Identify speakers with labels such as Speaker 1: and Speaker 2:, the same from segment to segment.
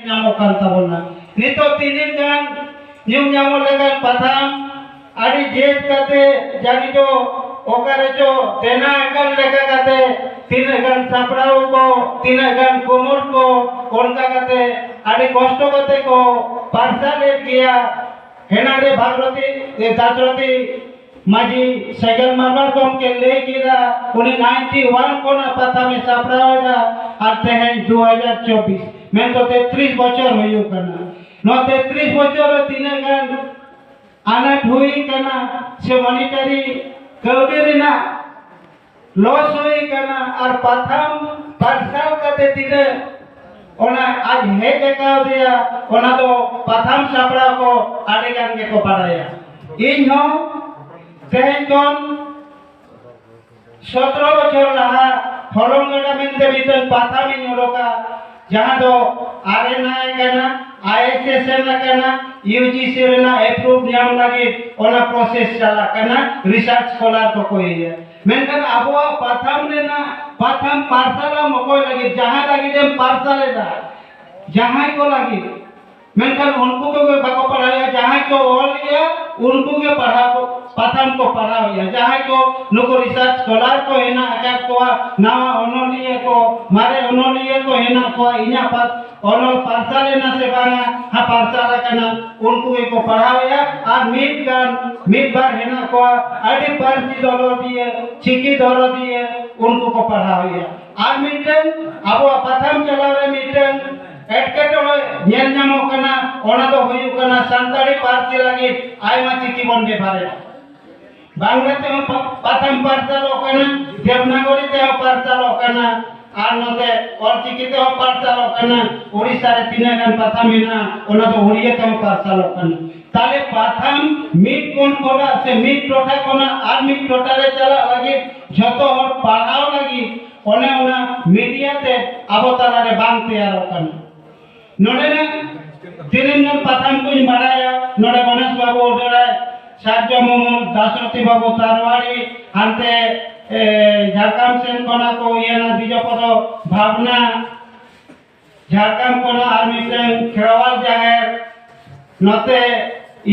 Speaker 1: नामोकान ताबोना नितो तीन गान ᱧᱩᱢ ᱧᱟᱢᱚᱜ ᱞᱮᱠᱟᱱ ᱯᱟᱛᱷᱟᱢ ᱟᱹᱰᱤ ᱡᱮᱫ ᱠᱟᱛᱮ ᱡᱟᱱᱤ ᱫᱚ ᱚᱠᱟᱨᱮ ᱪᱚ ᱛᱮᱱᱟ ᱟᱠᱟᱱ ᱞᱮᱠᱟ ᱠᱟᱛᱮ ᱛᱤᱱᱟᱹᱜ ᱜᱟᱱ ᱥᱟᱯᱲᱟᱣ ᱠᱚ ᱛᱤᱱᱟᱹᱜ ᱜᱟन ᱠᱩᱢᱩᱴ ᱠᱚ ᱚᱱᱠᱟ ᱠᱟᱛᱮ ᱟᱹᱰᱤ ᱠᱚᱥᱴᱚ ᱠᱟᱛᱮ ᱠᱚ ᱯᱟᱨᱥᱟᱞᱮᱫ ᱜᱮᱭᱟ ᱦᱮᱱᱟᱨᱮ ᱵᱷᱟᱜᱨᱚᱛᱤ ᱫᱟᱥᱨᱚᱛᱤ माजी सैगल मारवाड़ गमके ले गिरा उन्हें 91 कोना पथाम सापड़ावेगा और तेहन 2024 मैं तो 33 बचर हुई करना नो 33 बचर तीन गान आनाट हुई करना से मॉनिटरी कौड़ी रेना लॉस हुई करना और पथाम पार्सल करते तीन ओना आज हे जगह दिया ओना तो पथाम सापड़ा को आड़े गान के को पढ़ाया इन हो तेहन 17 बचर लहा हलंगड़ा मेनते मिटन पाथाम इनोलोका जहां दो आरएनआ कना आईएसएस ना कना यूजीसी रेना अप्रूव नाम लगी ओना प्रोसेस चला कना रिसर्च स्कॉलर को कोई है मेनकन अबो पाथाम रेना पाथाम पार्सल मकोय लगी जहां लगी देम पार्सल दा जहां को लगी मेनकन उनको को बाको पढ़ाया जहां को ऑल गया उनको के पढ़ाओ पाथाम को पढ़ाओ या जहां को नुको रिसर्च स्कॉलर को हेना आकाश को नावा ओनोलिए को मारे ओनोलिए को हेना को इना पास ओनोल पार्सल ना से बाना हा पार्सल कना उनको को पढ़ाओ या और मिड बार हेना को आडी पार्सी दलो दिए चिकी दलो दिए उनको को पढ़ाओ या और मिटन अब पाथाम चलाव रे मिटन एटकेटोले नेल नामो कना ओना तो हुयु कना संताली पार्टी लगी आयमा चिकी बन बेभारे बांग्ला ते पाथाम पार्सल कना देवनागरी ते पार्सल कना आर नते और चिकी ते पार्सल कना ओडिसा रे तीन गान पाथाम हेना ओना तो ओडिया ते पार्सल कना ताले पाथाम मिट कोन कोला से मिट टोटा कोना आर मिट टोटा रे चला लगी जतो और पढ़ाओ लगी ओने ओना मीडिया ते अवतारा रे बांग तैयार कना नोडे तीन पाथाम को बढ़ाया नोडे गणेश बाबू ओडराय सार्जा मोमो दासरथी बाबू तारवाड़ी हांते झारकाम सेन कोना को येना दिजपद भावना झारकाम कोना आर्मीटेन खेरवाल जाहेर नते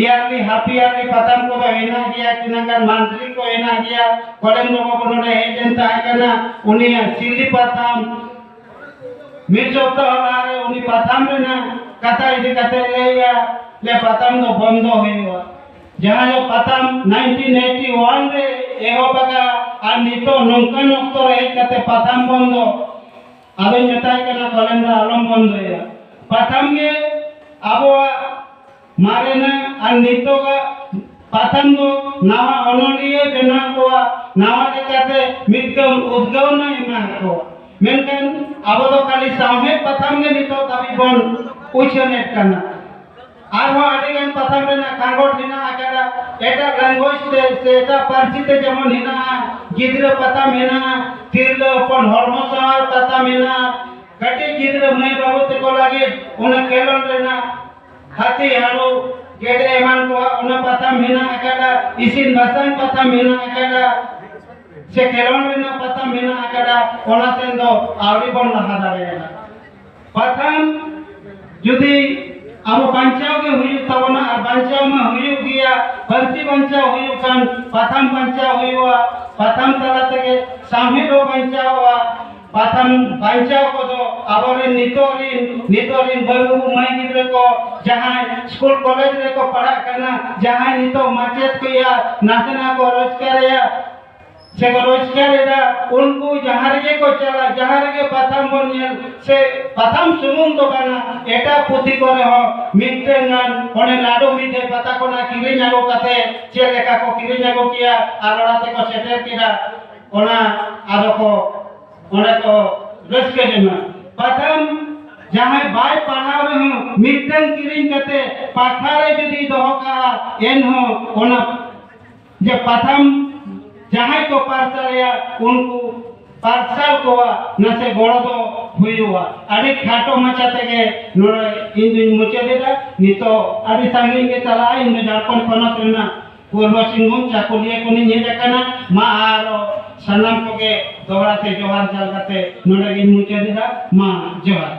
Speaker 1: इयारली हाफ इयारली पाथाम को हेना गया किनागान मंत्री को हेना गया कलेंद्र बाबू नोडे एजेंट ताकना उनी सिल्ली पाथाम मिट सप्ताह लारे उनी पाथाम रेना कथा इदि कते लेया ले पाथाम दो बंद होइवा जहां जो पाथाम 1981 रे एहो बगा आ नितो नंकन अक्तो रे कते पाथाम बंद आबे नेताय कना कलेंद्र आलम बंद होया पाथाम के आबो मारेना आ नितो का पाथाम दो नावा अनोलिए बेना को नावा लेकाते मिटगम उद्गव नहीं माको मेनकन अब तो खाली सामूहिक पाथाम के नितो तभी बन उछनेट करना आर वो आदिगन पाथाम रेना कांगोट हिना आकारा एटा लैंग्वेज से एटा पार्सी ते जेमन हिना गिद्र पाथाम हिना तिरलो अपन हरमो सार पाथाम हिना कटी गिद्र मई बाबू ते को लागे उना केलन रेना हाथी हारो गेडे एमान को उना पाथाम हिना आकारा इसिन बसन पाथाम हिना आकारा से केलन रेना पाथाम हिना आकारा ओना सेन दो आवरी बन लहा दारेना पाथाम जुदी अब पंचाव के हुई तबना पंचाव में हुई गया बंसी पंचाव हुई कान पाथाम पंचाव हुआ पाथाम तला तके सामूहिक पंचाव हुआ पाथाम पंचाव को तो आवरे नितोरिन बलु माई गिद्रे को जहां स्कूल कॉलेज रे को पढ़ा करना जहां नितो माचेत को या नाचना को रोजगार या से रोजगार दा उनको जहां रे को चला जहां रे पाथाम बनिया से पाथाम सुमुन तो बना एटा पुथी करे हो मिटेंगान ओने लाडो मिटे पता कोना किरि जागो कते चे लेखा को किरि जागो किया आलोड़ाते को सेटर किरा ओना आदो को ओने को रसके जमा पाथाम जहां बाय पढ़ाव रे हो मिटन किरिन कते पाठारे जदी दोका एन हो ओना जे पाथाम जहां को पार्सल या उनको पार्सल को नसे गोड़ो तो हुआ अरे खाटो मचाते के नोरे इन मुचे देता नितो अरे सांगिंग के चला इन झारखंड पनत रेना पूर्व सिंहभूम चाकुलिया को नि जकना मा आरो सनम को के दोहरा से जोहार चल करते नोरे इन मुचे देता मा जोहार।